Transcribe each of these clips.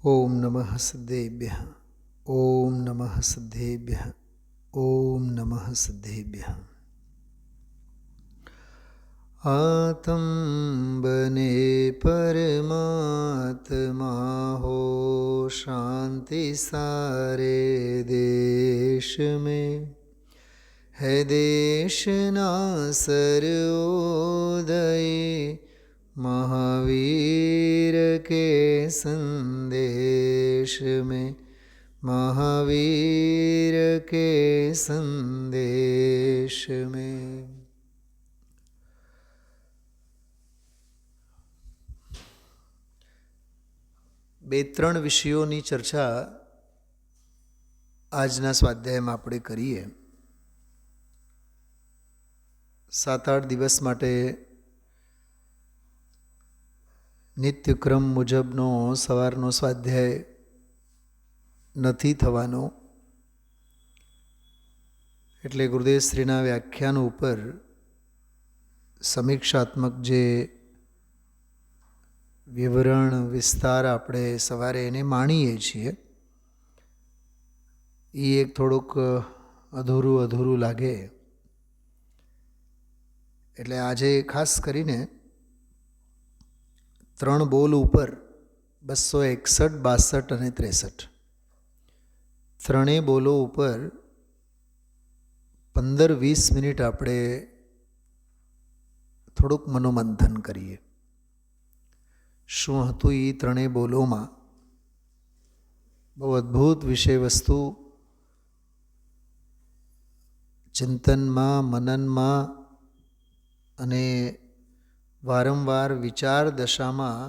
ओम नमः सिद्धेभ्यः। ओम नमः सिद्धेभ्यः। ओम नमः सिद्धेभ्यः। आत्म बने परमात्मा हो, शांति सारे देश में है। देश ना सर्वोदय महावीर के संदेश में, महावीर के संदेश में। બે ત્રણ વિષયોની ચર્ચા આજના સ્વાધ્યાયમાં આપણે કરીએ. 7-8 દિવસ માટે નિત્યક્રમ મુજબનો સવારનો સ્વાધ્યાય નથી થવાનો, એટલે ગુરુદેવશ્રીના વ્યાખ્યાન ઉપર સમીક્ષાત્મક જે વિવરણ વિસ્તાર આપણે સવારે એને માણીએ છીએ, એ એક થોડુંક અધૂરું લાગે. એટલે આજે ખાસ કરીને 3 બોલ ઉપર 261, 62 અને 63 ત્રણેય બોલો ઉપર 15-20 મિનિટ આપણે થોડુંક મનોમંથન કરીએ. શું હતું એ ત્રણેય બોલોમાં? બહુ અદ્ભુત વિષય વસ્તુ ચિંતનમાં, મનનમાં અને વારંવાર વિચાર દશામાં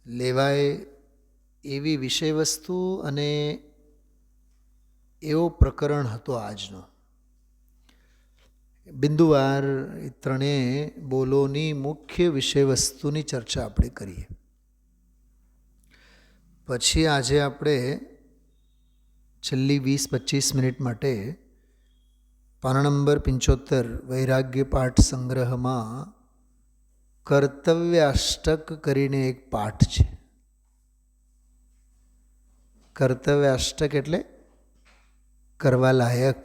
લેવાય એવી વિષય વસ્તુ અને એવો પ્રકરણ હતો આજનો. બિંદુવાર એ ત્રણેય બોલોની મુખ્ય વિષય વસ્તુની ચર્ચા આપણે કરીએ. પછી આજે આપણે છેલ્લી 20-25 મિનિટ માટે પાના નંબર 75 વૈરાગ્ય પાઠ સંગ્રહમાં કર્તવ્યાષ્ટક કરીને એક પાઠ છે. કર્તવ્યાષ્ટક એટલે કરવા લાયક,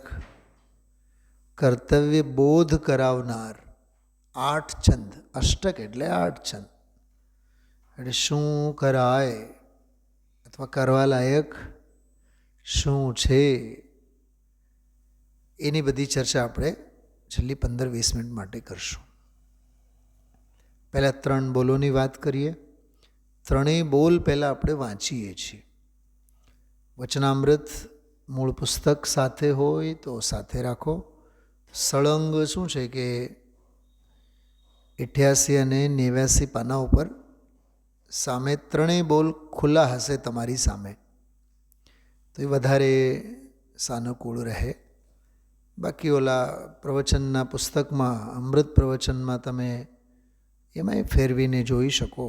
કર્તવ્ય બોધ કરાવનાર 8 છંદ. અષ્ટક એટલે 8 છંદ. એટલે શું કરાય અથવા કરવા લાયક શું છે, એની બધી ચર્ચા આપણે છેલ્લી 15-20 મિનિટ માટે કરશું. પહેલાં 3 બોલોની વાત કરીએ. ત્રણેય બોલ પહેલાં આપણે વાંચીએ છીએ. વચનામૃત મૂળ પુસ્તક સાથે હોય તો સાથે રાખો. સળંગ શું છે કે 88 અને 89 પાના ઉપર સામે ત્રણેય બોલ ખુલ્લા હશે તમારી સામે, તો એ વધારે સાનુકૂળ રહે. બાકી ઓલા પ્રવચનના પુસ્તકમાં, અમૃત પ્રવચનમાં તમે એમાંય ફેરવીને જોઈ શકો.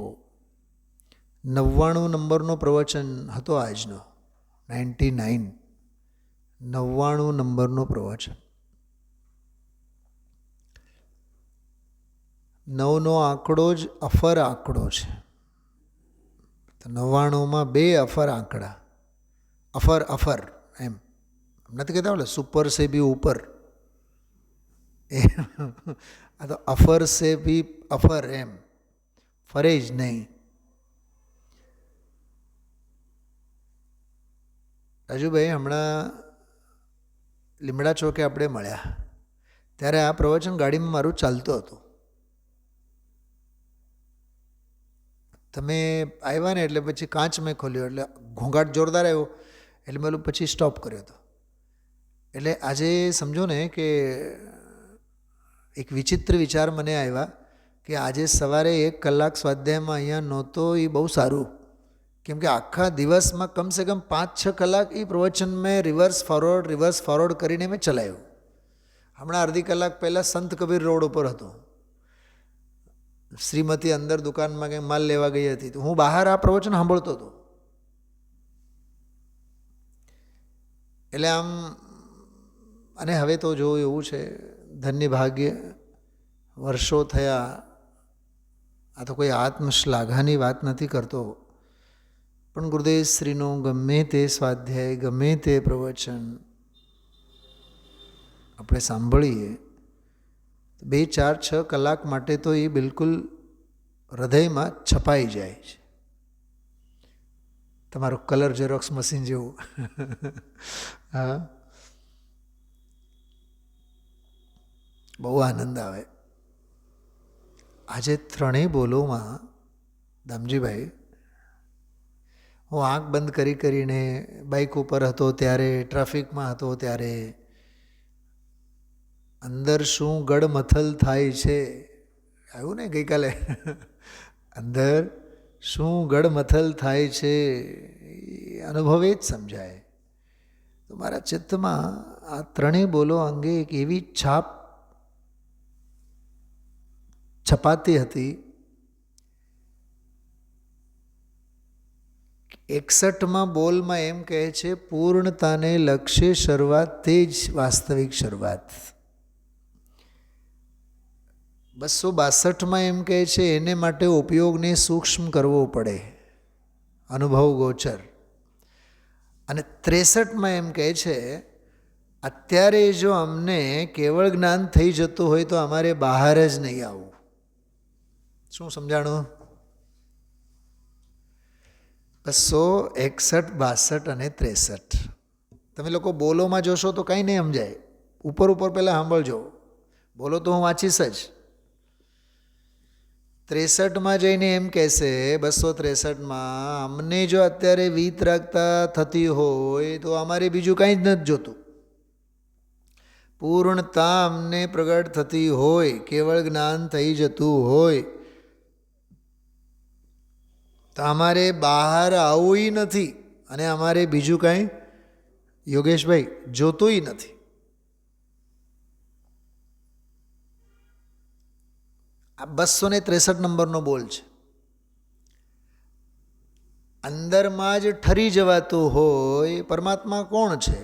99 નંબરનો પ્રવચન હતો આજનો. 99 નંબરનો પ્રવચન. 9નો આંકડો જ અફર આંકડો છે. તો 99માં 2 અફર આંકડા. અફર એમ નથી કહેતા બોલે સુપર સે ભી ઉપર. આ તો અફર સે ભી અફર, એમ ફરે જ નહીં. રાજુભાઈ હમણાં લીમડા ચોકે આપણે મળ્યા ત્યારે આ પ્રવચન ગાડીમાં મારું ચાલતું હતું. તમે આવ્યા ને એટલે પછી કાચ મેં ખોલ્યો, એટલે ઘોંઘાટ જોરદાર આવ્યો, એટલે મેં પછી સ્ટોપ કર્યો હતો. એટલે આજે સમજો ને કે એક વિચિત્ર વિચાર મને આવ્યા કે આજે સવારે 1 કલાક સ્વાધ્યાયમાં અહીંયા નહોતો, એ બહુ સારું. કેમ કે આખા દિવસમાં કમસે કમ 5-6 કલાક એ પ્રવચન મેં રિવર્સ ફોરવર્ડ કરીને મેં ચલાવ્યું. હમણાં અડધી કલાક પહેલાં સંત કબીર રોડ ઉપર હતો. શ્રીમતી અંદર દુકાનમાં કંઈ માલ લેવા ગઈ હતી, તો હું બહાર આ પ્રવચન સાંભળતો હતો. એટલે આમ, અને હવે તો જો એવું છે, ધન્ય ભાગ્ય વર્ષો થયા. આ તો કોઈ આત્મશ્લાઘાની વાત નથી કરતો, પણ ગુરુદેવ શ્રીનું ગમે તે સ્વાધ્યાય, ગમે તે પ્રવચન આપણે સાંભળીએ 2, 4, 6 કલાક માટે તો એ બિલકુલ હૃદયમાં છપાઈ જાય છે. તમારું કલર ઝેરોક્સ મશીન જેવું. હા, બહુ આનંદ આવે. આજે ત્રણેય બોલોમાં દામજીભાઈ, હું આંખ બંધ કરીને બાઇક ઉપર હતો ત્યારે, ટ્રાફિકમાં હતો ત્યારે, અંદર શું ગડમથલ થાય છે આવ્યું ને ગઈકાલે, અંદર શું ગડમથલ થાય છે એ અનુભવે જ સમજાય. તો મારા ચિત્તમાં આ ત્રણેય બોલો અંગે એક એવી છાપ છપાતી હતી. 61માં બોલમાં એમ કહે છે, પૂર્ણતાને લક્ષ્ય શરૂઆત તે જ વાસ્તવિક શરૂઆત. 262માં એમ કહે છે, એને માટે ઉપયોગને સૂક્ષ્મ કરવો પડે, અનુભવ ગોચર. અને 63માં એમ કહે છે, અત્યારે જો અમને કેવળ જ્ઞાન થઈ જતું હોય તો અમારે બહાર જ નહીં આવવું. શું સમજાણું? 261, 62 અને 63. તમે લોકો બોલોમાં જોશો તો કંઈ નહીં સમજાય. ઉપર પહેલાં સાંભળજો. બોલો તો હું વાંચીશ જ. 63માં જઈને એમ કહેશે, 263માં, અમને જો અત્યારે વિતરાગતા થતી હોય તો અમારે બીજું કાંઈ જ નથી જોતું. પૂર્ણતા અમને પ્રગટ થતી હોય, કેવળ જ્ઞાન થઈ જતું હોય તો અમારે બહાર આવવું નથી અને અમારે બીજું કાંઈ, યોગેશભાઈ, જોતુંય નથી. આ 263 નંબરનો બોલ છે. અંદરમાં જ ઠરી જવાતું હોય. પરમાત્મા કોણ છે?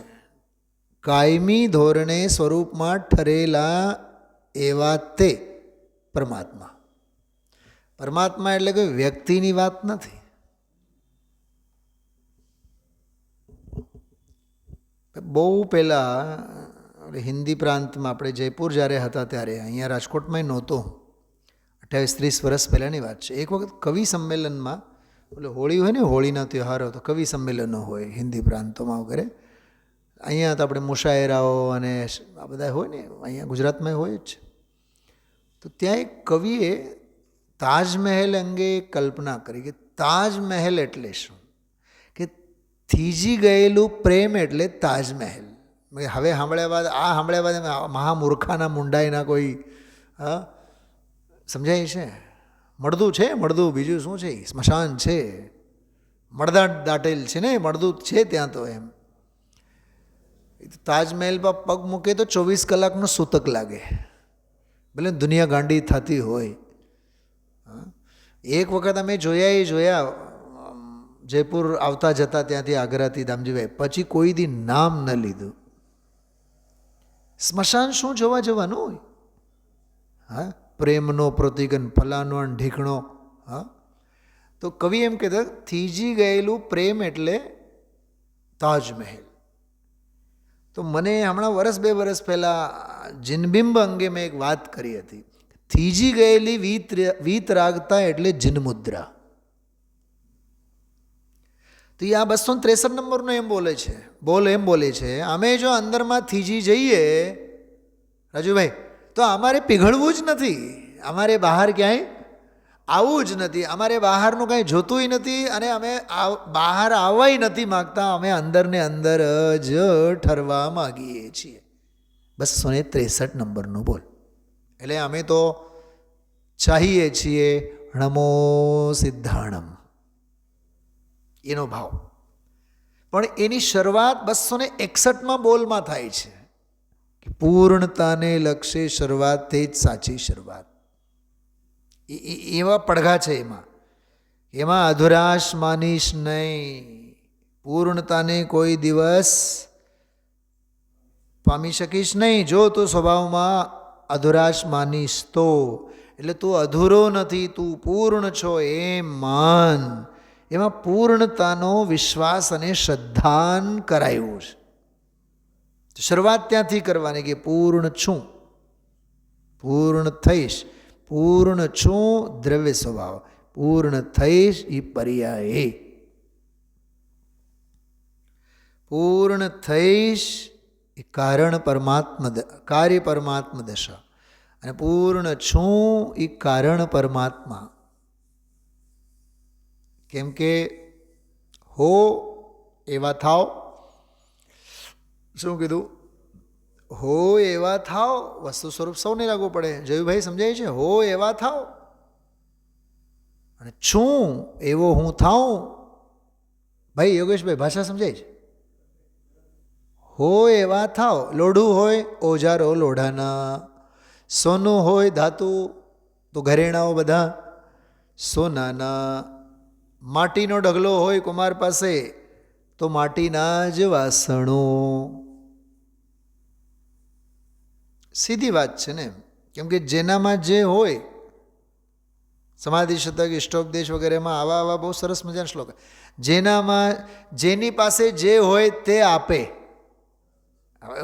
કાયમી ધોરણે સ્વરૂપમાં ઠરેલા એવા તે પરમાત્મા. પરમાત્મા એટલે કે વ્યક્તિની વાત નથી. બહુ પહેલાં હિન્દી પ્રાંતમાં આપણે જયપુર જ્યારે હતા ત્યારે, અહીંયા રાજકોટમાં નહોતો, 28-30 વર્ષ પહેલાંની વાત છે. એક વખત કવિ સંમેલનમાં, એટલે હોળી હોય ને, હોળીના તહેવારો તો કવિ સંમેલનો હોય હિન્દી પ્રાંતોમાં વગેરે. અહીંયા તો આપણે મુશાયરાઓ અને આ બધા હોય ને, અહીંયા ગુજરાતમાં હોય જ છે. તો ત્યાં એક કવિએ તાજમહેલ અંગે કલ્પના કરી કે તાજમહેલ એટલે શું? કે થીજી ગયેલું પ્રેમ એટલે તાજમહેલ. હવે સાંભળ્યા બાદ મહામૂર્ખાના મુંડાઈના કોઈ સમજાય છે? મળદું છે, મળદું, બીજું શું છે? સ્મશાન છે, મળદાટ દાટેલ છે ને, મળદું છે ત્યાં તો. એમ તાજમહેલ પર પગ મૂકે તો 24 કલાકનો સૂતક લાગે, ભલે દુનિયા ગાંડી થતી હોય. એક વખત અમે જોયા જયપુર આવતા જતા, ત્યાંથી આગ્રાથી દામજીભાઈ, પછી કોઈ દી નામ ન લીધું. સ્મશાન શું જોવા જવાનું હોય? હા, પ્રેમનો પ્રતિગન ફલાનો ઢીકણો. હા, તો કવિ એમ કહેતા, થીજી ગયેલું પ્રેમ એટલે તાજમહેલ. તો મને હમણાં 1-2 વર્ષ પહેલાં જિનબિંબ અંગે મેં એક વાત કરી હતી. થીજી ગયેલી વીતરાગતા એટલે જિનમુદ્રા. તો એ આ 263 નંબરનો એમ બોલે છે. એમ બોલે છે, અમે જો અંદરમાં થીજી જઈએ રાજુભાઈ, તો અમારે પીઘળવું જ નથી, અમારે બહાર ક્યાંય આવવું જ નથી, અમારે બહારનું કાંઈ જોતુંય નથી અને અમે બહાર આવવાય નથી માગતા. અમે અંદરને અંદર જ ઠરવા માગીએ છીએ. 263 નંબરનું બોલ. એટલે અમે તો ચાહીએ છીએ નમો સિદ્ધાણમ, એનો ભાવ. પણ એની શરૂઆત 261માં બોલમાં થાય છે કે પૂર્ણતાને લક્ષ્ય શરૂઆત તે જ સાચી શરૂઆત. એવા પડઘા છે એમાં અધુરાશ માનીશ નહીં. પૂર્ણતાને કોઈ દિવસ પામી શકીશ નહીં જો તું સ્વભાવમાં અધુરાશ માનીશ તો. એટલે તું અધૂરો નથી, તું પૂર્ણ છો એમ માન. એમાં પૂર્ણતાનો વિશ્વાસ અને શ્રદ્ધાન કરાયું છે. શરૂઆત ત્યાંથી કરવાની કે પૂર્ણ છું, પૂર્ણ થઈશ, પૂર્ણ છું દ્રવ્ય સ્વભાવ, પૂર્ણ થઈશ એ પર્યાય, પૂર્ણ થઈશ એ કારણ પરમાત્મા કાર્ય પરમાત્મા દશા, અને પૂર્ણ છું એ કારણ પરમાત્મા. કેમ કે હો એવા થાવ, શું કીધું? હો એવા થાવ, વસ્તુ સ્વરૂપ સૌને લાગુ પડે. જયુભાઈ સમજાય છે? હો એવા થાવ, અને છું એવો હું થાઉં. ભાઈ યોગેશભાઈ ભાષા સમજાય છે? હો એવા થાવ, લોઢું હોય ઓજારો લોઢાના, સોનું હોય ધાતુ તો ઘરેણાઓ બધા સોનાના, માટીનો ઢગલો હોય કુમાર પાસે તો માટીના જ વાસણો. સીધી વાત છે ને, કેમ કે જેનામાં જે હોય, સમાધિ શતક ઇષ્ટોપદેશ વગેરેમાં આવા બહુ સરસ મજાના શ્લોક, જેનામાં જેની પાસે જે હોય તે આપે.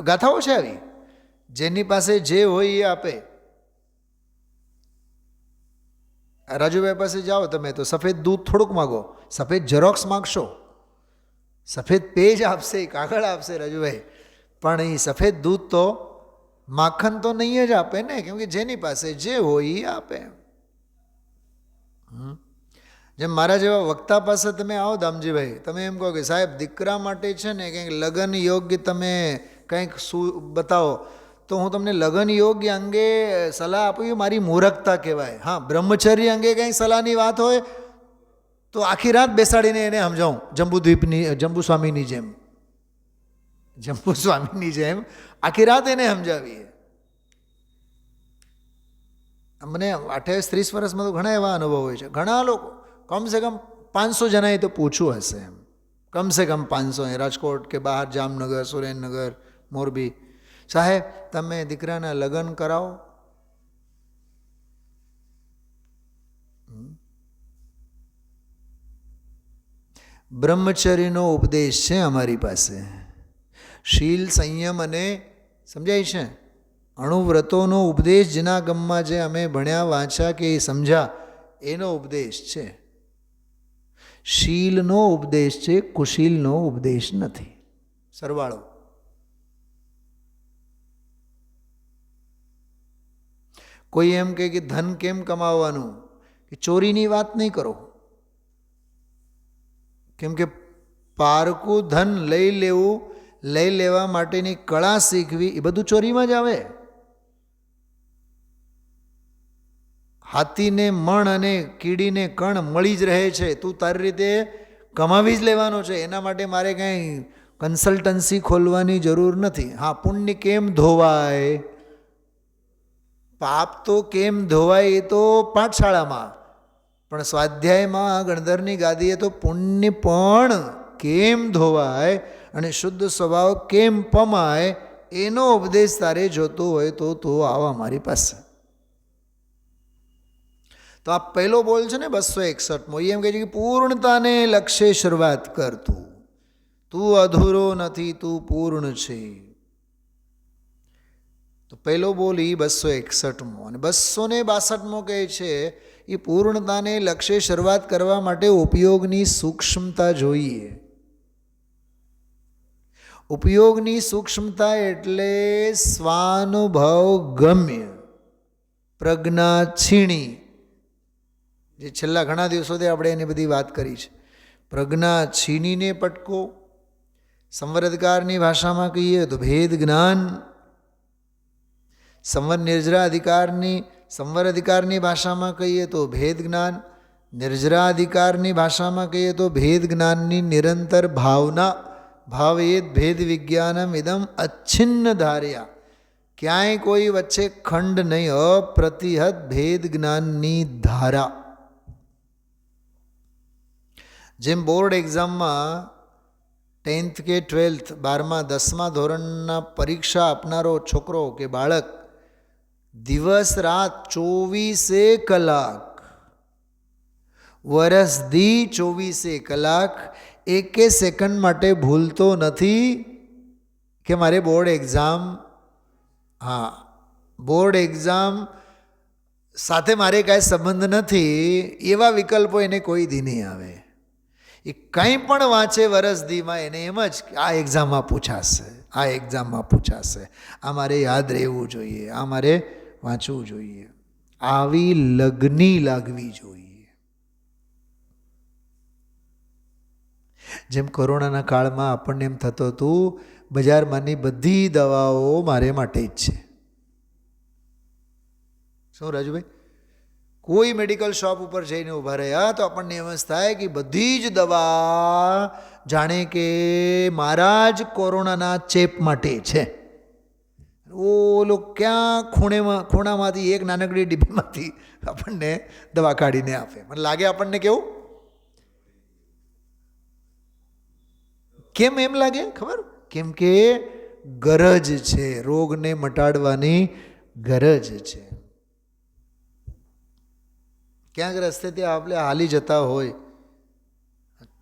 ગાથાઓ છે આવી, જેની પાસે જે હોય એ આપે. રાજુભાઈ પાસે જાઓ તમે તો સફેદ દૂધ થોડુંક માગો, સફેદ ઝેરોક્સ માગશો, સફેદ પેજ આપશે, કાગળ આપશે રાજુભાઈ, પણ એ સફેદ દૂધ તો માખણ તો નહીં જ આપે ને, કેમ કે જેની પાસે જે હોય એ આપે. જેમ મારા જેવા વક્તા પાસે તમે આવો દામજીભાઈ, તમે એમ કહો કે સાહેબ દીકરા માટે છે ને કંઈક લગ્ન યોગ્ય તમે કંઈક શું બતાવો, તો હું તમને લગ્ન યોગ્ય અંગે સલાહ આપું, મારી મૂર્ખતા કહેવાય. હા, બ્રહ્મચર્ય અંગે કંઈ સલાહની વાત હોય તો આખી રાત બેસાડીને એને સમજાવું, જંબુસ્વામીની જેમ આખી રાત એને સમજાવીએ. મને 28-30 વર્ષમાં તો ઘણા એવા અનુભવ હોય છે. ઘણા લોકો કમસે કમ 500 જણાએ તો પૂછવું હશે, એમ કમસે કમ 500, રાજકોટ કે બહાર, જામનગર, સુરેન્દ્રનગર, મોરબી, સાહેબ તમે દીકરાના લગ્ન કરાવો. બ્રહ્મચર્યનો ઉપદેશ છે અમારી પાસે, શીલ સંયમ અને સમજાય છે અણુવ્રતોનો ઉપદેશ, જેના ગમમાં જે અમે ભણ્યા વાંચ્યા કે સમજ્યા એનો ઉપદેશ છે. શીલનો ઉપદેશ છે, કુશીલનો ઉપદેશ નથી. સરવાળો. કોઈ એમ કહે કે ધન કેમ કમાવાનું, કે ચોરીની વાત નહીં કરો, કેમ કે પારકું ધન લઈ લેવા માટેની કળા શીખવી એ બધું ચોરીમાં જ આવે. હાથીને મણ અને કીડીને કણ મળી જ રહે છે, તું તારી રીતે કમાવી જ લેવાનો છે. એના માટે મારે કાંઈ કન્સલ્ટન્સી ખોલવાની જરૂર નથી. હા, પુણ્ય કેમ ધોવાય, પાપ તો કેમ ધોવાય એ તો પાઠશાળામાં, પણ સ્વાધ્યાયમાં ગણધરની ગાદીએ તો પુણ્ય પણ કેમ ધોવાય અને શુદ્ધ સ્વભાવ કેમ પમાય એનો ઉપદેશ તારે જોતો હોય તો તું આવ અમારી પાસે. તો આ પહેલો બોલ છે ને 261મો, એમ કહે છે કે પૂર્ણતાને લક્ષ્ય શરૂઆત કર, તું અધૂરો નથી, તું પૂર્ણ છે. તો પહેલો બોલ એ 261મો, અને 262મો કહે છે એ પૂર્ણતાને લક્ષ્ય શરૂઆત કરવા માટે ઉપયોગની સૂક્ષ્મતા જોઈએ. ઉપયોગની સૂક્ષ્મતા એટલે સ્વાનુભવ ગમ્ય, પ્રજ્ઞા છીણી, જે છેલ્લા ઘણા દિવસોથી આપણે એની બધી વાત કરી છે. પ્રજ્ઞા છીનીને પટકો, સંવરદકારની ભાષામાં કહીએ તો ભેદ જ્ઞાન, સંવર અધિકારની ભાષામાં કહીએ તો ભેદ જ્ઞાન, નિર્જરા અધિકારની ભાષામાં કહીએ તો ભેદ જ્ઞાનની નિરંતર ભાવના, ભાવેદ ભેદ વિજ્ઞાનમ ઇદમ અચ્છિન્ન ધાર્યા, ક્યાંય કોઈ વચ્ચે ખંડ નહીં, અપ્રતિહત ભેદ જ્ઞાનની ધારા. જેમ બોર્ડ એક્ઝામમાં 10th કે 12th 12મા 10મા ધોરણના પરીક્ષા આપનારો છોકરો કે બાળક દિવસ રાત 24 કલાક વરસ દી 24 કલાક એકે સેકન્ડ માટે ભૂલતો નથી કે મારે બોર્ડ એક્ઝામ, હા, બોર્ડ એક્ઝામ સાથે મારે કાંઈ સંબંધ નથી, એવા વિકલ્પો એને કોઈ દી નહીં આવે. એ કંઈ પણ વાંચે વરસદીમાં એને એમ જ આ એક્ઝામમાં પૂછાશે, આ એક્ઝામમાં પૂછાશે, આ મારે યાદ રહેવું જોઈએ, આ મારે વાંચવું જોઈએ. આવી લગ્ની લાગવી જોઈએ. જેમ કોરોનાના કાળમાં આપણને એમ થતું હતું બજારમાંની બધી દવાઓ મારે માટે જ છે. શું રાજુભાઈ? કોઈ મેડિકલ શોપ ઉપર જઈને ઊભા રહ્યા તો આપણને એમ જ થાય કે બધી જ દવા જાણે કે મારા જ કોરોનાના ચેપ માટે છે. ઓલો ક્યાં ખૂણામાંથી એક નાનકડી ડીબીમાંથી આપણને દવા કાઢીને આપે. મને લાગે આપણને કેવું, કેમ એમ લાગે ખબર? કેમ કે ગરજ છે, રોગને મટાડવાની ગરજ છે. ક્યાંક રસ્તેથી આપણે હાલી જતા હોય,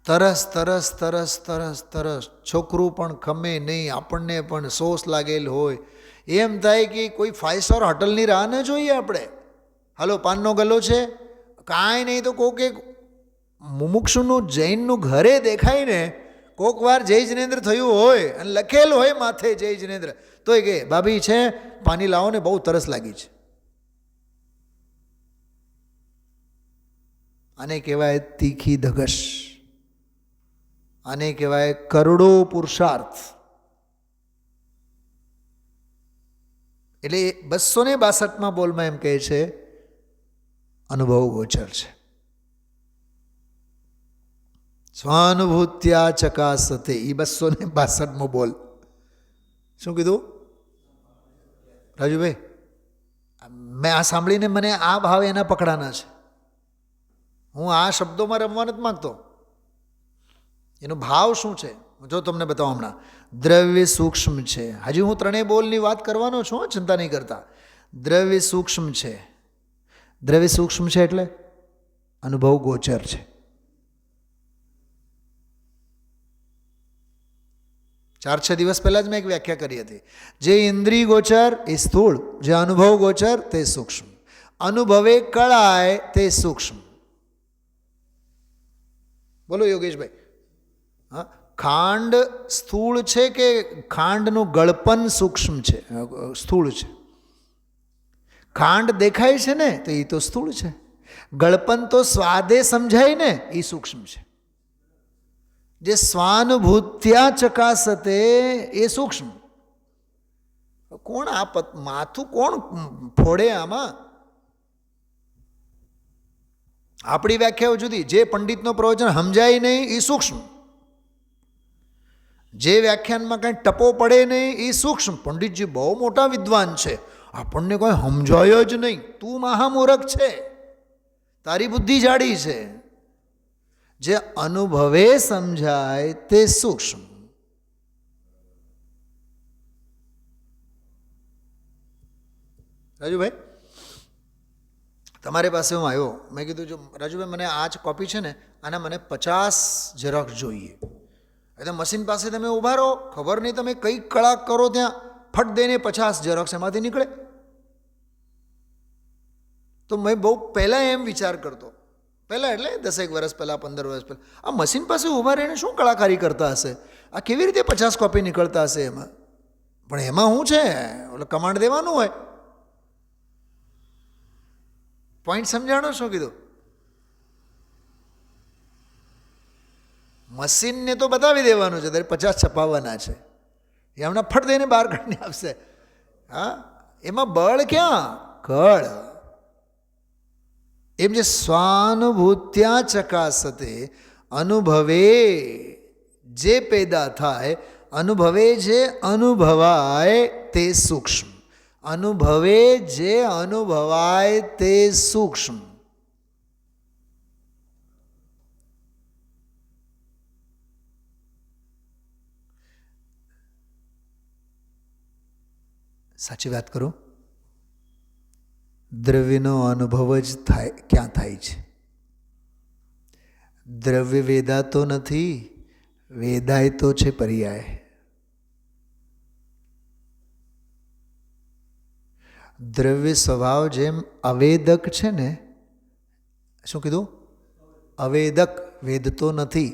તરસ તરસ તરસ તરસ તરસ, છોકરું પણ ખમે નહીં, આપણને પણ સોસ લાગેલ હોય, એમ થાય કે કોઈ 5 સ્ટાર હોટલની રાહ ન જોઈએ આપણે. હાલો પાનનો ગલ્લો છે, કાંઈ નહીં તો કોક એક મુમુક્ષુનું જૈનનું ઘરે દેખાય ને, કોક વાર જય જિનેન્દ્ર થયું હોય અને લખેલ હોય માથે જય જિનેન્દ્ર, તોય કે ભાભી છે પાણી લાવો ને, બહુ તરસ લાગી છે. આને કહેવાય તીખી ધગશ, આને કહેવાય કરોડો પુરુષાર્થ. એટલે 262માં બોલમાં એમ કહે છે અનુભવ ગોચર છે. સ્વાનુભૂત્યા ચકાસતે, એ 262મો બોલ. શું કીધું રાજુભાઈ? મેં આ સાંભળીને મને આ ભાવ એના પકડાના છે. હું આ શબ્દોમાં રમવા નથી માગતો. એનો ભાવ શું છે જો તમને બતાવો હમણાં. દ્રવ્ય સૂક્ષ્મ છે. હજી હું 3 બોલની વાત કરવાનો છું, ચિંતા નહીં કરતા. દ્રવ્ય સૂક્ષ્મ છે. દ્રવ્ય સૂક્ષ્મ છે એટલે અનુભવ ગોચર છે. 4-6 દિવસ પહેલાં જ મેં એક વ્યાખ્યા કરી હતી. જે ઇન્દ્રિય ગોચર એ સ્થૂળ, જે અનુભવ ગોચર તે સૂક્ષ્મ. અનુભવે કળાય તે સૂક્ષ્મ. બોલો યોગેશભાઈ. હા, ખાંડ સ્થૂળ છે કે ખાંડનું ગળપન સૂક્ષ્મ છે, સ્થૂળ છે? ખાંડ દેખાય છે ને તો એ તો સ્થૂળ છે. ગળપન તો સ્વાદે સમજાય ને, એ સૂક્ષ્મ છે. જે સ્વાનુભૂત્યા ચકાસતે એ સૂક્ષ્મ. કોણ આ માથું કોણ ફોડે આમાં? આપણી વ્યાખ્યાઓ જુદી. જે પંડિતનો પ્રવચન સમજાય નહીં એ સૂક્ષ્મ. જે વ્યાખ્યાનમાં કાંઈ ટપો પડે નહીં એ સૂક્ષ્મ. પંડિતજી બહુ મોટા વિદ્વાન છે, આપણને કોઈ સમજાય જ નહીં, તું મહામૂરખ છે, તારી બુદ્ધિ જાડી છે. જે અનુભવે સમજાય તે સૂક્ષ્મ. રાજુભાઈ તમારી પાસે હું આવ્યો, મેં કીધું જો રાજુભાઈ મને આ જ કોપી છે ને, આના મને 50 ઝેરોક્ષ જોઈએ. એટલે મશીન પાસે તમે ઊભા રહો, ખબર નહીં તમે કઈ કળા કરો, ત્યાં ફટ દઈને 50 ઝેરોક્ષ એમાંથી નીકળે. તો મેં બહુ પહેલાં એમ વિચાર કરતો, પહેલાં એટલે 10 વર્ષ પહેલાં, 15 વર્ષ પહેલાં, આ મશીન પાસે ઊભા રહીને શું કલાકારી કરતા હશે? આ કેવી રીતે 50 કોપી નીકળતા હશે એમાં? પણ એમાં શું છે, ઓલો કમાન્ડ દેવાનું હોય. પોઈન્ટ સમજાણો શું કીધું? મશીનને તો બતાવી દેવાનું છે, તારે 50 છપાવવાના છે, એ હમણાં ફટ દઈને બહાર કાઢીને આપશે. હા, એમાં બળ ક્યાં? કળ. એમ જે સ્વાનુભૂત્યા ચકાસતે, અનુભવે જે પેદા થાય, અનુભવે જે અનુભવાય તે સૂક્ષ્મ. અનુભવે જે અનુભવાય તે સૂક્ષ્મ. સાચી વાત કરું, દ્રવ્યનો અનુભવ જ થાય ક્યાં થાય છે? દ્રવ્ય વેદાતો નથી, વેદાય તો છે પર્યાય. દ્રવ્ય સ્વભાવ જેમ અવેદક છે ને, શું કીધું? અવેદક, વેદતો નથી,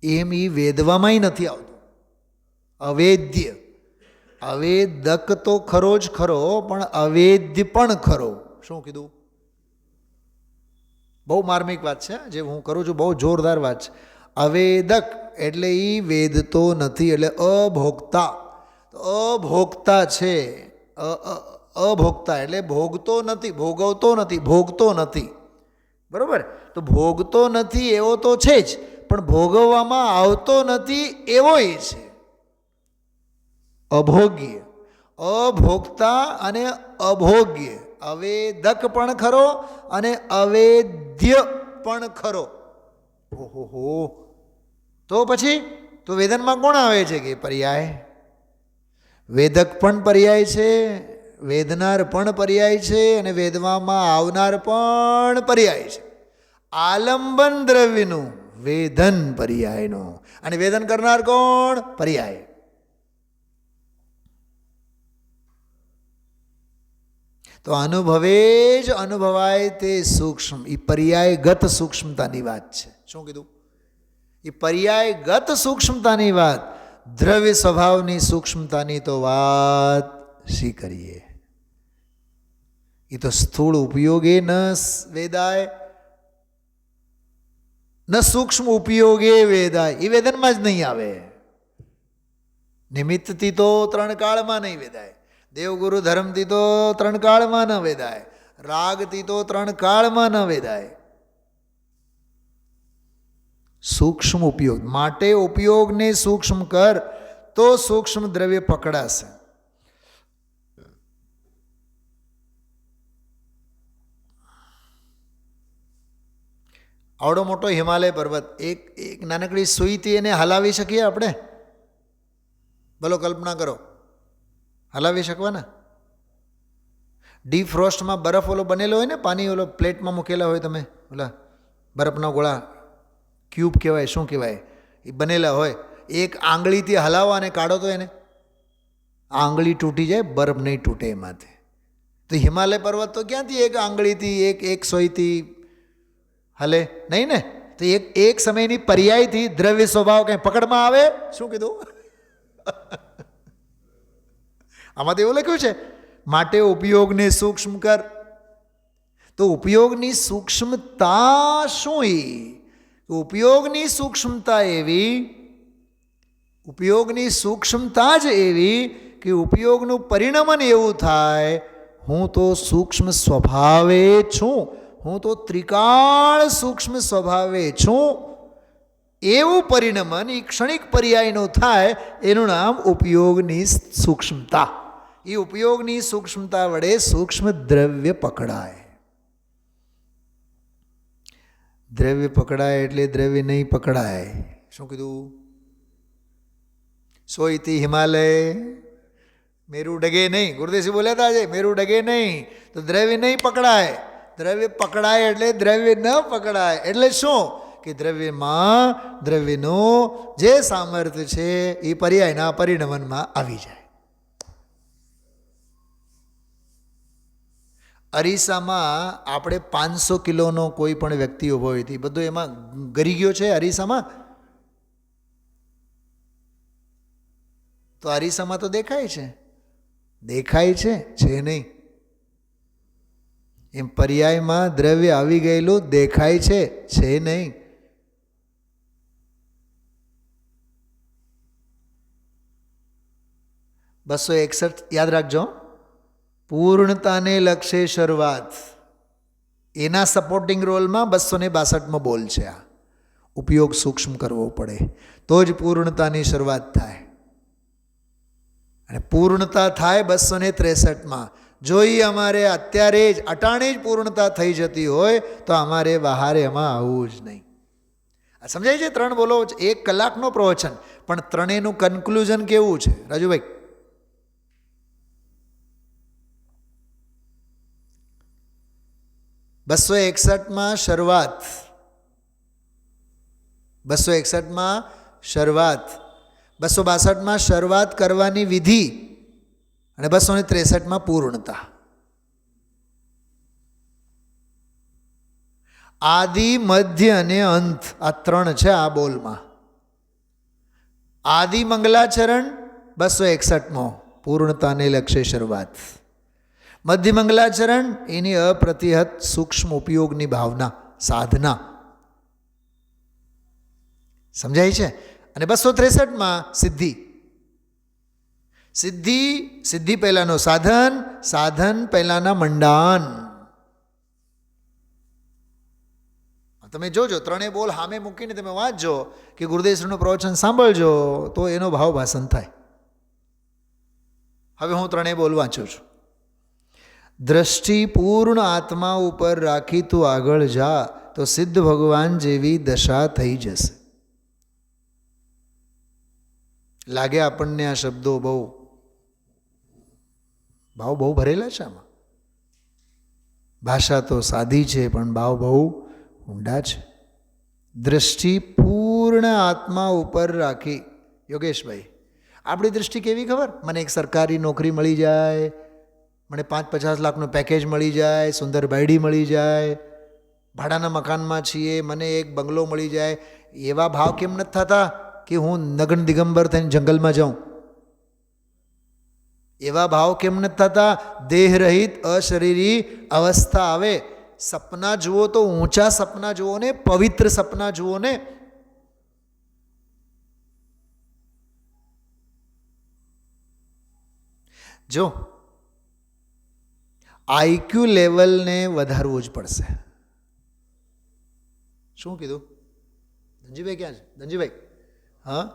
એમ એ વેદવામાંય નથી આવતું. અવેદ્ય, અવેદક તો ખરો જ ખરો, પણ અવેદ્ય પણ ખરો. શું કીધું? બહુ માર્મિક વાત છે જે હું કરું છું, બહુ જોરદાર વાત છે. અવેદક એટલે એ વેદતો નથી, એટલે અભોક્તા. અભોક્તા છે, અભોક્તા એટલે ભોગતો નથી, ભોગવતો નથી, ભોગતો નથી. બરોબર? તો ભોગતો નથી એવો તો છે જ, પણ ભોગવવામાં આવતો નથી એવો એ છે. અભોગ્ય, અભોક્તા અને અભોગ્ય. અવેદક પણ ખરો અને અવેદ્ય પણ ખરો. ઓહો, તો પછી તો વેદનમાં કોણ આવે છે કે પર્યાય? વેદક પણ પર્યાય છે, વેદનાર પણ પર્યાય છે, અને વેદવામાં આવનાર પણ પર્યાય છે. આલંબન દ્રવ્યનું વેદન પર્યાયનું, અને વેદન કરનાર કોણ? પર્યાય. તો અનુભવે જ અનુભવાય તે સૂક્ષ્મ, એ પર્યાયગત સૂક્ષ્મતાની વાત છે. શું કીધું? એ પર્યાયગત સૂક્ષ્મતાની વાત. દ્રવ્ય સ્વભાવની સૂક્ષ્મતાની તો વાત શી કરીએ? એ તો સ્થૂળ ઉપયોગે ન વેદાય, ન સૂક્ષ્મ ઉપયોગે વેદાય. એ વેદનમાં જ નહીં આવે. નિમિત્તથી તો ત્રણ કાળમાં નહીં વેદાય, દેવગુરુ ધર્મથી તો ત્રણ કાળમાં ન વેદાય, રાગથી તો ત્રણ કાળમાં ન વેદાય. સૂક્ષ્મ ઉપયોગ માટે ઉપયોગને સૂક્ષ્મ કર તો સૂક્ષ્મ દ્રવ્ય પકડાશે. આવડો મોટો હિમાલય પર્વત, એક નાનકડી સુઈથી એને હલાવી શકીએ આપણે? બોલો, કલ્પના કરો, હલાવી શકવાના? ડીફ્રોસ્ટમાં બરફ ઓલો બનેલો હોય ને, પાણી ઓલો પ્લેટમાં મૂકેલા હોય તમે, ઓલા બરફના ગોળા, ક્યુબ કહેવાય, શું કહેવાય, એ બનેલા હોય. એક આંગળીથી હલાવો અને કાઢો તો એને આંગળી તૂટી જાય, બરફ નહીં તૂટે એમાંથી. તો હિમાલય પર્વત તો ક્યાંથી એક આંગળીથી, એક સોયથી હલે નહીં ને? તો એક સમયની પર્યાયથી દ્રવ્ય સ્વભાવ કંઈ પકડમાં આવે? શું કીધું? આમાં તો એવું લખ્યું છે, માટે ઉપયોગને સૂક્ષ્મ કર. તો ઉપયોગની સૂક્ષ્મતા શું? એ ઉપયોગની સૂક્ષ્મતા એવી, ઉપયોગની સૂક્ષ્મતા જ એવી કે ઉપયોગનું પરિણમન એવું થાય, હું તો સૂક્ષ્મ સ્વભાવે છું, હું તો ત્રિકાળ સૂક્ષ્મ સ્વભાવે છું. એવું પરિણમન એ ક્ષણિક પર્યાયનું થાય, એનું નામ ઉપયોગની સૂક્ષ્મતા. એ ઉપયોગની સૂક્ષ્મતા વડે સૂક્ષ્મ દ્રવ્ય પકડાય. દ્રવ્ય પકડાય એટલે દ્રવ્ય નહીં પકડાય. શું કીધું? સોયથી હિમાલય મેરુ ડગે નહીં, ગુરુદેવજી બોલ્યા હતા આજે, મેરુ ડગે નહીં તો દ્રવ્ય નહીં પકડાય. દ્રવ્ય પકડાય એટલે દ્રવ્ય ન પકડાય. એટલે શું કે દ્રવ્યમાં દ્રવ્યનું જે સામર્થ્ય છે એ પર્યાયના પરિણમનમાં આવી જાય. અરીસામાં આપણે 500 કિલોનો કોઈ પણ વ્યક્તિ ઊભો હોય હતી, બધો એમાં ગરી ગયો છે અરીસામાં? તો અરીસામાં તો દેખાય છે, દેખાય છે નહીં. એમ પર્યાયમાં દ્રવ્ય આવી ગયેલું દેખાય છે નહીં. બસો 61 યાદ રાખજો. પૂર્ણતાને લક્ષે શરૂઆત, એના સપોર્ટિંગ રોલમાં 262માં બોલ છે. આ ઉપયોગ સૂક્ષ્મ કરવો પડે તો જ પૂર્ણતાની શરૂઆત થાય. અને પૂર્ણતા થાય 263માં. જો એ અમારે અત્યારે જ અટાણે જ પૂર્ણતા થઈ જતી હોય તો અમારે બહાર એમાં આવવું જ નહીં. આ સમજાય છે? 3 બોલો, 1 કલાકનો પ્રવચન, પણ ત્રણેયનું કન્ક્લુઝન કેવું છે રાજુભાઈ? બસો 61માં શરૂઆત, 261માં શરૂઆત, 262માં શરૂઆત કરવાની વિધિ અને 263માં પૂર્ણતા. આદિ, મધ્ય અને અંત આ 3 છે આ બોલમાં. આદિ મંગલાચરણ 261માં પૂર્ણતાને લક્ષે શરૂઆત. મધ્ય મંગલાચરણ એની અપ્રતિહત સૂક્ષ્મ ઉપયોગની ભાવના, સાધના. સમજાય છે? અને 263માં સિદ્ધિ. સિદ્ધિ પહેલાંનો સાધન, સાધન પહેલાંના મંડાન. તમે જોજો, 3 બોલ સામે મૂકીને તમે વાંચજો કે ગુરુદેવશ્રીનું પ્રવચન સાંભળજો તો એનો ભાવ ભાષણ થાય. હવે હું 3 બોલ વાંચું છું. દ્રષ્ટિ પૂર્ણ આત્મા ઉપર રાખી તું આગળ જા તો સિદ્ધ ભગવાન જેવી દશા થઈ જશે. લાગે આપણને આ શબ્દો ભાવ બહુ ભરેલા છે આમાં. ભાષા તો સાદી છે પણ ભાવ બહુ ઊંડા છે. દ્રષ્ટિ પૂર્ણ આત્મા ઉપર રાખી. યોગેશભાઈ, આપણી દૃષ્ટિ કેવી ખબર? મને એક સરકારી નોકરી મળી જાય, મને 5-50 લાખનું પેકેજ મળી જાય, સુંદર બાયડી મળી જાય, ભાડાના મકાનમાં છીએ, મને એક બંગલો મળી જાય, એવા ભાવ કેમ નથી થતા કે હું નગ્ન દિગંબર થઈને જંગલમાં જાઉં? એવા ભાવ કેમ નથી થતા? દેહ રહિત અશરીરી અવસ્થા આવે. સપના જુઓ તો ઊંચા સપના જુઓ ને, પવિત્ર સપના જુઓ ને. જો આઈક્યુ લેવલને વધારવું જ પડશે. શું કીધું? ધનજીભાઈ ક્યાં છે? ધનજીભાઈ, હા,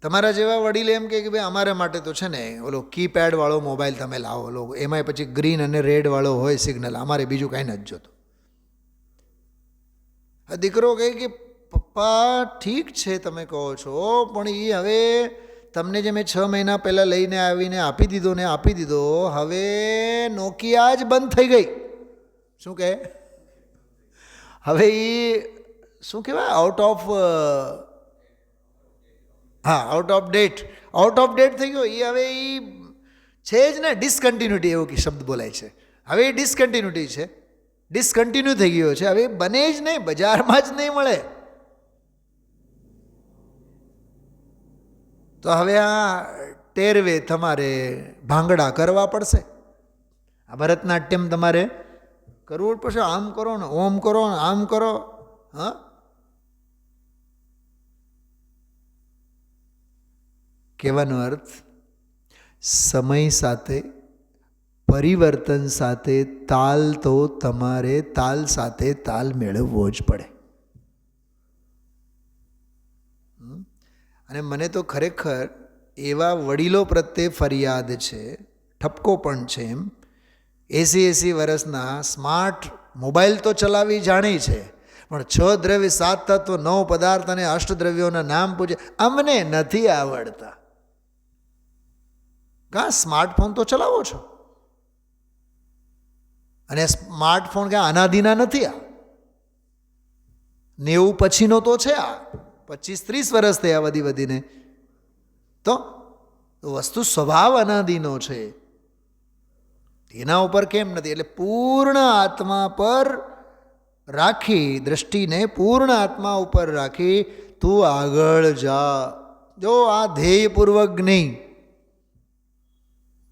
તમારા જેવા વડીલ એમ કે ભાઈ અમારા માટે તો છે ને ઓલો કીપેડ વાળો મોબાઈલ તમે લાવો, ઓલો એમાંય પછી ગ્રીન અને રેડ વાળો હોય સિગ્નલ, અમારે બીજું કાંઈ નથી જોતું. આ દીકરો કહે કે પપ્પા ઠીક છે તમે કહો છો, પણ એ હવે તમને જે મેં 6 મહિના પહેલાં લઈને આવીને આપી દીધો, હવે નોકિયા જ બંધ થઈ ગઈ. શું કહે? હવે એ શું કહેવાય? આઉટ ઓફ ડેટ થઈ ગયો. એ હવે એ છે જ ને, ડિસકન્ટિન્યુટી એવો કે શબ્દ બોલાય છે. હવે એ ડિસકન્ટિન્યુટી છે, ડિસકન્ટિન્યુ થઈ ગયો છે. હવે બને જ નહીં, બજારમાં જ નહીં મળે. તો હવે આ ટેરવે તમારે ભાંગડા કરવા પડશે. આ ભરતનાટ્યમ તમારે કરવું પડશે. આમ કરો ને, ઓમ કરો ને, આમ કરો. હા, કહેવાનો અર્થ સમય સાથે, પરિવર્તન સાથે તાલ તો તમારે તાલ સાથે તાલ મેળવવો જ પડે. અને મને તો ખરેખર એવા વડીલો પ્રત્યે ફરિયાદ છે, ઠપકો પણ છે. એમ 80 વર્ષના સ્માર્ટ મોબાઈલ તો ચલાવી જાણી છે, પણ 6 દ્રવ્ય 7 તત્વ 9 પદાર્થ અને અષ્ટદ્રવ્યોના નામ પૂછે અમને નથી આવડતા. સ્માર્ટફોન તો ચલાવો છો, અને સ્માર્ટફોન ક્યાં અનાદિના નથી. આ 90 પછીનો તો છે. આ 25-30 વર્ષ થયા વધીને. તો વસ્તુ સ્વભાવ અનાદિનો છે, એના ઉપર કેમ નથી? એટલે પૂર્ણ આત્મા પર રાખી, દ્રષ્ટિને પૂર્ણ આત્મા ઉપર રાખી તું આગળ જા. જો આ ધ્યેયપૂર્વક નહીં,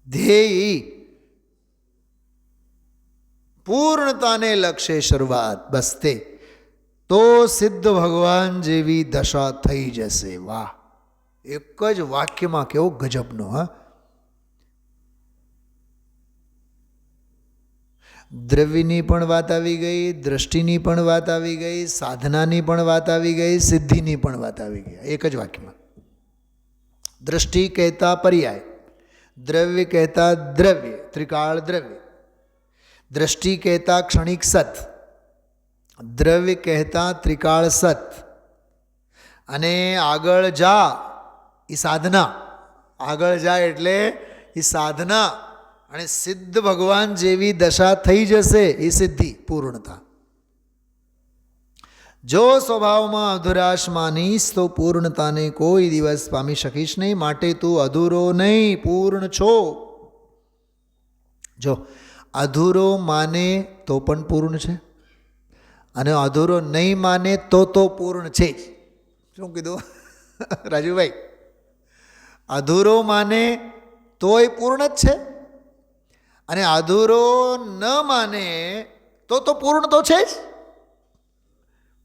ધ્યેય પૂર્ણતાને લક્ષ્ય શરૂઆત, બસ તે તો સિદ્ધ ભગવાન જેવી દશા થઈ જશે. વાહ! એક જ વાક્યમાં કેવો ગજબનો. હા, દ્રવ્યની પણ વાત આવી ગઈ, દ્રષ્ટિની પણ વાત આવી ગઈ, સાધનાની પણ વાત આવી ગઈ, સિદ્ધિની પણ વાત આવી ગઈ એક જ વાક્યમાં. દ્રષ્ટિ કહેતા પર્યાય, દ્રવ્ય કહેતા દ્રવ્ય, ત્રિકાળ દ્રવ્ય. દ્રષ્ટિ કહેતા ક્ષણિક સત, દ્રવ્ય કહેતા ત્રિકાળ સત. અને આગળ જા એ સાધના. આગળ જાય એટલે એ સાધના. અને સિદ્ધ ભગવાન જેવી દશા થઈ જશે એ સિદ્ધિ, પૂર્ણતા. જો સ્વભાવમાં અધુરાશ માનીશ તો પૂર્ણતાને કોઈ દિવસ પામી શકીશ નહીં. માટે તું અધૂરો નહીં, પૂર્ણ છો. જો અધૂરો માને તો પણ પૂર્ણ છે, અને અધૂરો નહીં માને તો પૂર્ણ છે જ. શું કીધું રાજુભાઈ? અધૂરો માને તોય પૂર્ણ જ છે, અને અધૂરો ન માને તો પૂર્ણ તો છે જ.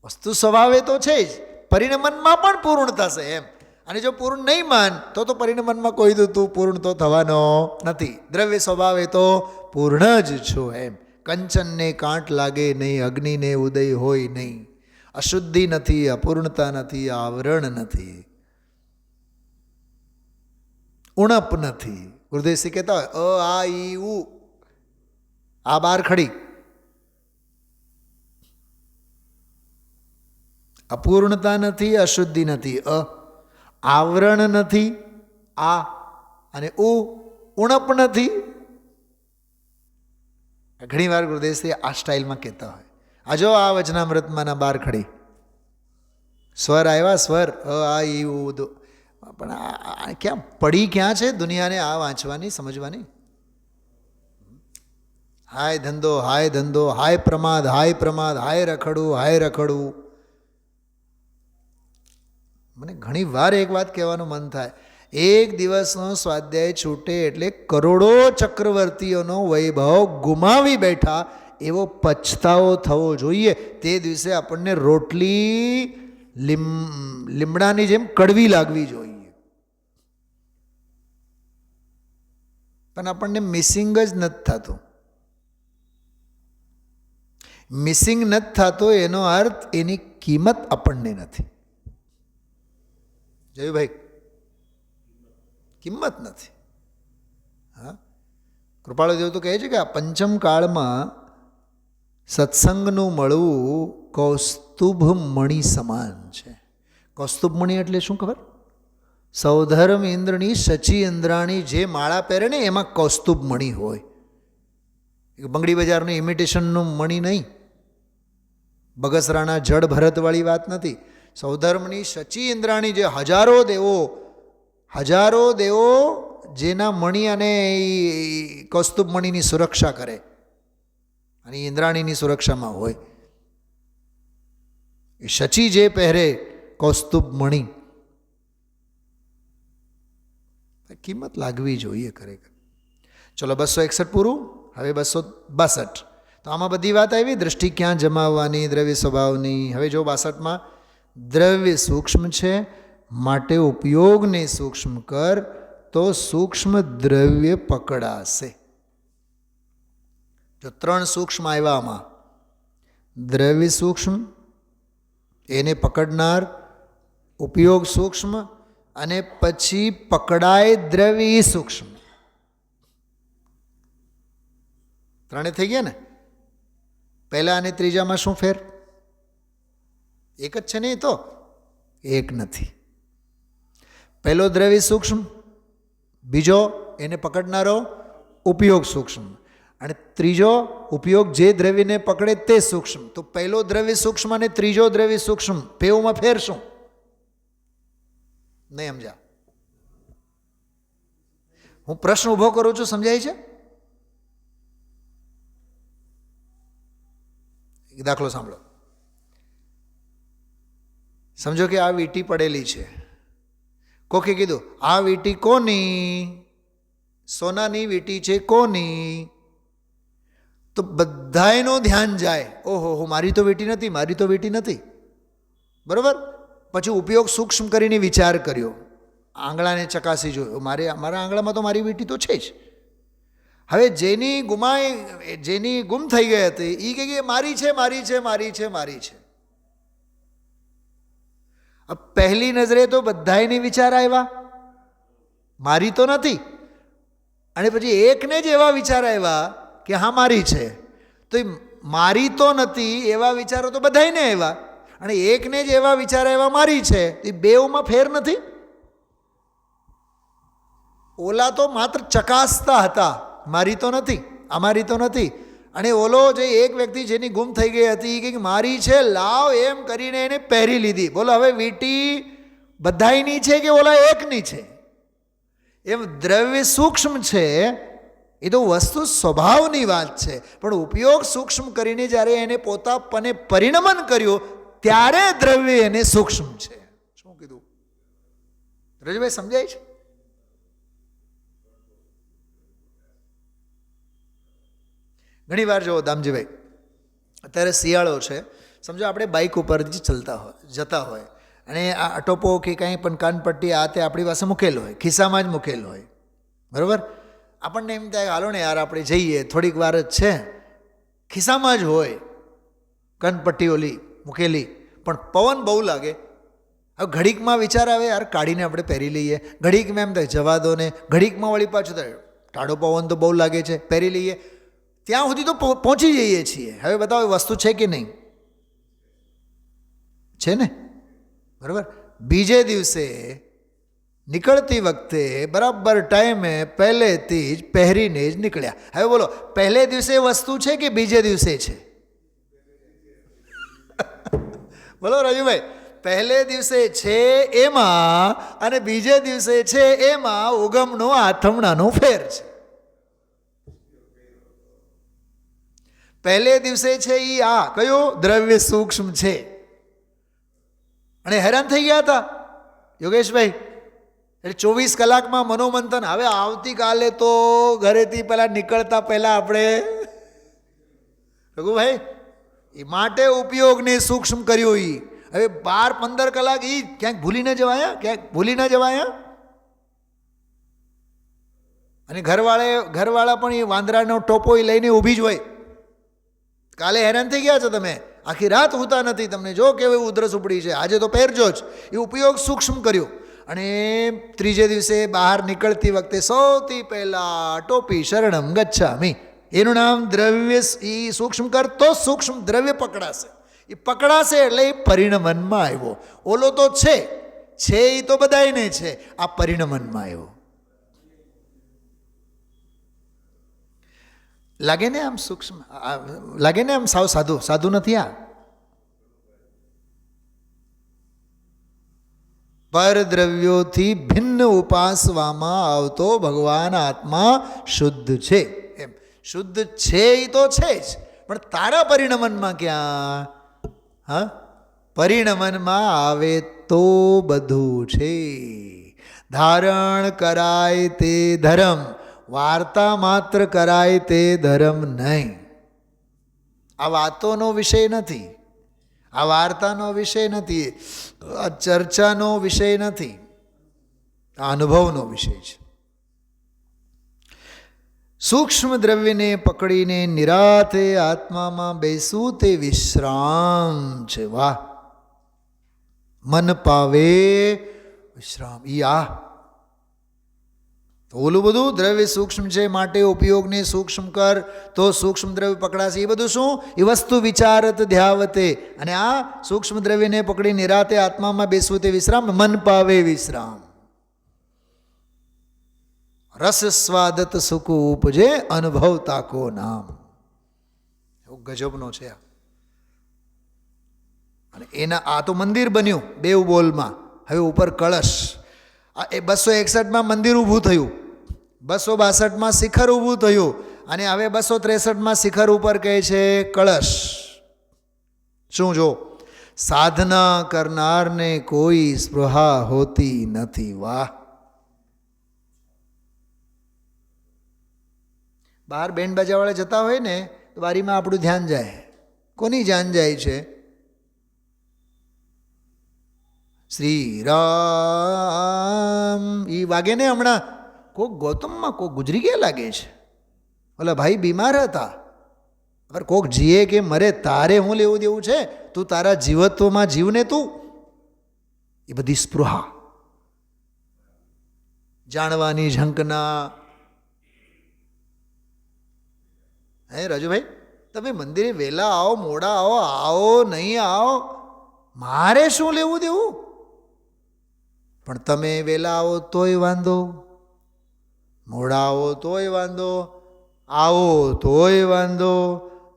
વસ્તુ સ્વભાવે તો છે જ, પરિણમનમાં પણ પૂર્ણ થશે એમ. અને જો પૂર્ણ નહીં માન તો પરિણમનમાં કોઈ તું પૂર્ણ તો થવાનો નથી. દ્રવ્ય સ્વભાવે તો પૂર્ણ જ છો એમ. કંચનને કાંટ લાગે નહીં, અગ્નિને ઉદય હોય નહીં. અશુદ્ધિ નથી, અપૂર્ણતા નથી, આવરણ નથી, ઉણપ નથી. ગુરુદેવસિંહ કહેતા હોય અ આ ઈ ઉ, આ બાર ખડી. અપૂર્ણતા નથી, અશુદ્ધિ નથી, આવરણ નથી, આ અને ઉણપ નથી. ઘણી વાર ગુરુદેવસિંહ આ સ્ટાઇલમાં કહેતા હોય. આ જો આ વચનામૃતમાંના બાર ખડી સ્વર આવ્યા, સ્વર આ ઈ ઉ. પણ આ ક્યાં પડી, ક્યાં છે દુનિયાને આ વાંચવાની, સમજવાની? હાય ધંધો, હાય ધંધો, હાય પ્રમાદ, હાય પ્રમાદ, હાય રખડવું, હાય રખડવું. મને ઘણી વાર એક વાત કહેવાનું મન થાય. એક દિવસનો સ્વાધ્યાય છૂટે એટલે કરોડો ચક્રવર્તીઓનો વૈભવ ગુમાવી બેઠા એવો પછતાવો થવો જોઈએ. તે દિવસે આપણને રોટલી લીમડાની જેમ કડવી લાગવી જોઈએ. પણ આપણને મિસિંગ જ નથી થતું. મિસિંગ નથી થતો એનો અર્થ એની કિંમત આપણને નથી. જયુભાઈ, કિંમત નથી. હા, કૃપાળુદેવ તો કહે છે કે આ પંચમ કાળમાં સત્સંગનું મળવું કૌસ્તુભ મણિ સમાન છે. કૌસ્તુભ મણિ એટલે શું ખબર? સૌધર્મ ઇન્દ્રની સચી ઇન્દ્રાણી જે માળા પહેરે ને એમાં કૌસ્તુભ મણિ હોય. બંગડી બજારનું ઇમિટેશનનું મણિ નહીં, બગસરાના જડ ભરતવાળી વાત નથી. સૌધર્મની સચી ઇન્દ્રાણી જે હજારો દેવો જેના મણિ અને કૌસ્તુભ મણિની સુરક્ષા કરે અને ઇન્દ્રાણીની સુરક્ષામાં હોય. એ સચી જે પહેરે કૌસ્તુભ મણિ, કિંમત લાગવી જોઈએ ખરેખર. ચલો 261 પૂરું. હવે 262. તો આમાં બધી વાત આવી. દ્રષ્ટિ ક્યાં જમાવવાની? દ્રવ્ય સ્વભાવની. હવે જો 62માં દ્રવ્ય સૂક્ષ્મ છે, માટે ઉપયોગને સૂક્ષ્મ કર તો સૂક્ષ્મ દ્રવ્ય પકડાશે. જો 3 સૂક્ષ્મ આવ્યામાં, દ્રવ્ય સૂક્ષ્મ, એને પકડનાર, ઉપયોગ સૂક્ષ્મ, અને પછી પકડાય દ્રવ્ય સૂક્ષ્મ. 3 થઈ ગયા ને? પહેલા અને ત્રીજામાં શું ફેર? એક જ છે ને? તો એક નથી. પહેલો દ્રવ્ય સૂક્ષ્મ, બીજો એને પકડનારો ઉપયોગ સૂક્ષ્મ, અને ત્રીજો ઉપયોગ જે દ્રવ્યને પકડે તે સૂક્ષ્મ. તો પહેલો દ્રવ્ય સૂક્ષ્મ અને ત્રીજો દ્રવ્ય સૂક્ષ્મ, બેઉમાં ફેર શું? નહીં સમજ્યા? હું પ્રશ્ન ઊભો કરું છું, સમજાય છે? એક દાખલો સાંભળો. સમજો કે આ વીંટી પડેલી છે. કોકે કીધું આ વીંટી કોની? સોનાની વીંટી છે. કોની? તો બધાયનું ધ્યાન જાય, ઓહો મારી તો વીંટી નથી, મારી તો વીંટી નથી. બરાબર? પછી ઉપયોગ સૂક્ષ્મ કરીને વિચાર કર્યો, આંગળાને ચકાસી જોયો, મારા આંગળામાં તો મારી વીંટી તો છે જ. હવે જેની ગુમ થઈ ગઈ હતી એ કે મારી છે, મારી છે, મારી છે, મારી છે. પહેલી નજરે તો બધાયને વિચાર આવ્યા, મારી તો નથી. અને પછી એકને જ એવા વિચાર આવ્યા કે હા મારી છે. તો મારી તો નથી એવા વિચારો તો બધાયને આવ્યા, અને એકને જ એવા વિચાર આવ્યા મારી છે. એ બેઉમાં ફેર નથી. ઓલા તો માત્ર ચકાસતા હતા, મારી તો નથી, અમારી તો નથી. અને ઓલો જે એક વ્યક્તિ જેની ગુમ થઈ ગઈ હતી કે મારી છે લાવ એમ કરીને એને પહેરી લીધી. બોલો હવે વીંટી બધાયની છે કે ઓલા એકની છે? એમ દ્રવ્ય સૂક્ષ્મ છે, એ તો વસ્તુ સ્વભાવની વાત છે, પણ ઉપયોગ સૂક્ષ્મ કરીને જ્યારે એને પોતાપને પરિણમન કર્યું ત્યારે દ્રવ્ય એને સૂક્ષ્મ છે. શું કીધું રજભાઈ, સમજાય છે? ઘણી વાર જુઓ દામજીભાઈ, અત્યારે શિયાળો છે, સમજો આપણે બાઇક ઉપર જતા હોય અને આ અટોપો કે કંઈ પણ કાનપટ્ટી આ તે આપણી પાસે મૂકેલો હોય, ખિસ્સામાં જ મૂકેલો હોય, બરાબર? આપણને એમ થાય હાલો ને યાર આપણે જઈએ, થોડીક વાર જ છે, ખિસ્સામાં જ હોય કાનપટ્ટી ઓલી મૂકેલી, પણ પવન બહુ લાગે. હવે ઘડીકમાં વિચાર આવે યાર કાઢીને આપણે પહેરી લઈએ, ઘડીકમાં એમ થાય જવા દો ને, ઘડીકમાં વળી પાછું થાય ટાઢો પવન તો બહુ લાગે છે, પહેરી લઈએ. ત્યાં સુધી તો પહોંચી જઈએ છીએ. હવે બતાવો વસ્તુ છે કે નહીં? છે ને, બરાબર? બીજે દિવસે નીકળતી વખતે બરાબર ટાઈમે પહેલેથી જ પહેરીને જ નીકળ્યા. હવે બોલો, પહેલે દિવસે વસ્તુ છે કે બીજે દિવસે છે? બોલો રાજુભાઈ, પહેલે દિવસે છે એમાં અને બીજે દિવસે છે એમાં ઉગમનો આથમણાનો ફેર છે. પહેલે દિવસે છે એ આ કયો દ્રવ્ય સૂક્ષ્મ છે, અને હેરાન થઈ ગયા હતા યોગેશભાઈ. એટલે 24 કલાકમાં મનોમંથન. હવે આવતીકાલે તો ઘરેથી પહેલાં નીકળતા પહેલાં આપણે રઘુભાઈ એ માટે ઉપયોગને સૂક્ષ્મ કર્યો. એ હવે 12-15 કલાક એ ક્યાંક ભૂલી ન જવાયા. અને ઘરવાળા પણ એ વાંદરાનો ટોપો એ લઈને ઊભી જ હોય. કાલે હેરાન થઈ ગયા છો તમે, આખી રાત હોતા નથી, તમને જો કેવી ઉધરસ ઉપડી છે, આજે તો પહેરજો જ. એ ઉપયોગ સૂક્ષ્મ કર્યો. અને ત્રીજે દિવસે બહાર નીકળતી વખતે સૌથી પહેલાં ટોપી શરણમ ગચ્છામિ, એનું નામ દ્રવ્ય. એ સૂક્ષ્મ કરતો સૂક્ષ્મ દ્રવ્ય પકડાશે. એ પકડાશે એટલે એ પરિણમનમાં આવ્યો. ઓલો તો છે એ તો બધાયને છે, આ પરિણમનમાં આવ્યો. લાગે ને આમ સૂક્ષ્મ, લાગે ને આમ સાવ સાધુ નથી આ. પરદ્રવ્યોથી ભિન્ન ઉપાસવામાં આવતો ભગવાન આત્મા શુદ્ધ છે. એમ શુદ્ધ છે એ તો છે જ, પણ તારા પરિણમનમાં ક્યાં? હા, પરિણમનમાં આવે તો બધું છે. ધારણ કરાય તે ધર્મ, વાર્તા માત્ર કરાય તે ધર્મ નહીં. આ વાતોનો વિષય નથી, આ વાર્તાનો વિષય નથી, આ ચર્ચાનો વિષય નથી, આ અનુભવનો વિષય છે. સૂક્ષ્મ દ્રવ્યને પકડીને નિરાતે આત્મામાં બેસવું તે વિશ્રામ છે. વાહ, મન પાવે વિશ્રામ. ઓલું બધું દ્રવ્ય સૂક્ષ્મ છે માટે ઉપયોગને સૂક્ષ્મ કર તો સૂક્ષ્મ દ્રવ્ય પકડાશે. એ બધું શું? એ વસ્તુ વિચારત ધ્યાવતે. અને આ સૂક્ષ્મ દ્રવ્યને પકડી નિરાતે આત્મામાં બેસવું તે વિશ્રામ, મન પાવે વિશ્રામ. રસ સ્વાદત સુખ ઉપજે અનુભવતા કો નામ. એવું ગજબનો છે આ. અને એના આ તો મંદિર બન્યું બેવ બોલમાં. હવે ઉપર કળશ. આ 261માં મંદિર ઊભું થયું, 262માં શિખર ઊભું થયું, અને હવે 263માં શિખર ઉપર કહે છે કળશ. શું જો? સાધના કરનારને કોઈ સ્પૃહા હોતી નથી. વાહ! બહાર બેન્ડ બાજાવાળા જતા હોય ને તો બારીમાં આપણું ધ્યાન જાય. કોની ધ્યાન જાય છે? શ્રી રામ એ વાગે ને. હમણાં કોક ગૌતમમાં કોક ગુજરી ગયા લાગે છે. ઓલા ભાઈ બીમાર હતા. અરે કોક જીએ કે મરે તારે હું લેવું દેવું છે? તું તારા જીવત્વમાં જીવને. તું એ બધી સ્પૃહા જાણવાની ઝંકના. હે રાજુભાઈ, તમે મંદિરે વહેલા આવો મોડા આવો નહીં આવો, મારે શું લેવું દેવું? પણ તમે વહેલા આવો તોય વાંધો, મોડા આવો તોય વાંધો, આવો તોય વાંધો,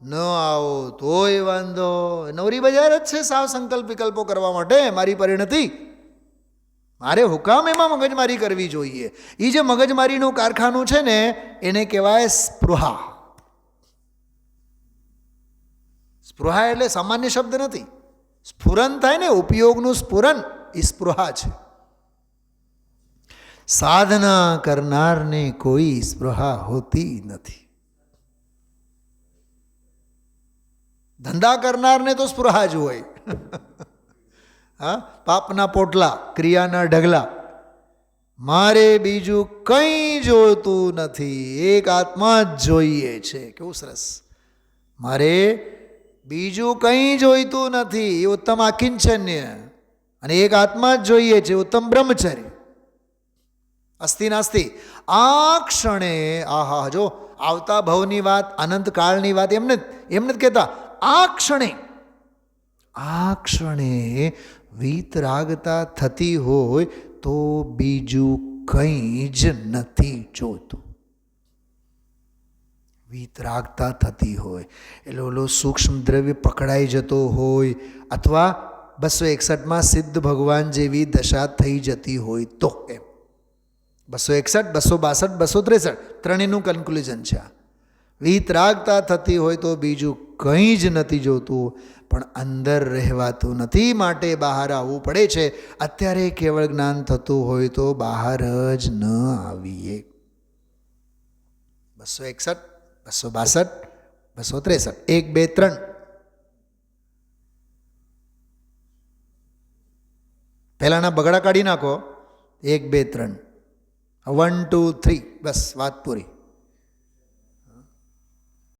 ન આવો તોય વાંધો. નવરી બજાર જ છે સાવ સંકલ્પ વિકલ્પો કરવા માટે. મારી પરિણતિ, મારે હુકામ એમાં મગજમારી કરવી જોઈએ. એ જે મગજમારીનું કારખાનું છે ને એને કહેવાય સ્પૃહા. સ્પૃહા એટલે સામાન્ય શબ્દ નથી. સ્ફુરન થાય ને, ઉપયોગનું સ્ફુરન, એ સ્પૃહા છે. સાધના કરનારને કોઈ સ્પૃહા હોતી નથી. ધંધા કરનારને તો સ્પૃહા જ હોય. હા, પાપના પોટલા, ક્રિયાના ઢગલા. મારે બીજું કંઈ જોતું નથી, એક આત્મા જ જોઈએ છે. કેવું સરસ! મારે બીજું કંઈ જોઈતું નથી, એ ઉત્તમ આકિંચન્ય. અને એક આત્મા જ જોઈએ છે, ઉત્તમ બ્રહ્મચર્ય. અસ્તિ નાસ્તિ. આ ક્ષણે, આહા, જો આવતા ભવની વાત, અનંતકાળની વાત એમને જ કહેતા. આ ક્ષણે વીતરાગતા થતી હોય તો બીજું કંઈ જ નથી જોતું. વીતરાગતા થતી હોય એટલે ઓલો સૂક્ષ્મ દ્રવ્ય પકડાઈ જતો હોય, અથવા 261માં સિદ્ધ ભગવાન જેવી દશા થઈ જતી હોય તો. એમ 261, 262, 263 ત્રણેયનું કન્ક્લુઝન છે. વીતરાગતા થતી હોય તો બીજું કંઈ જ નથી જોતું, પણ અંદર રહેવાતું નથી, માટે બહાર આવવું પડે છે. અત્યારે કેવળ જ્ઞાન થતું હોય તો બહાર જ ન આવીએ. 261, 262, 263, 1, 2, 3. પહેલાના બગડા કાઢી નાખો. 1, 2, 3, 1, 2, 3, બસ વાત પૂરી.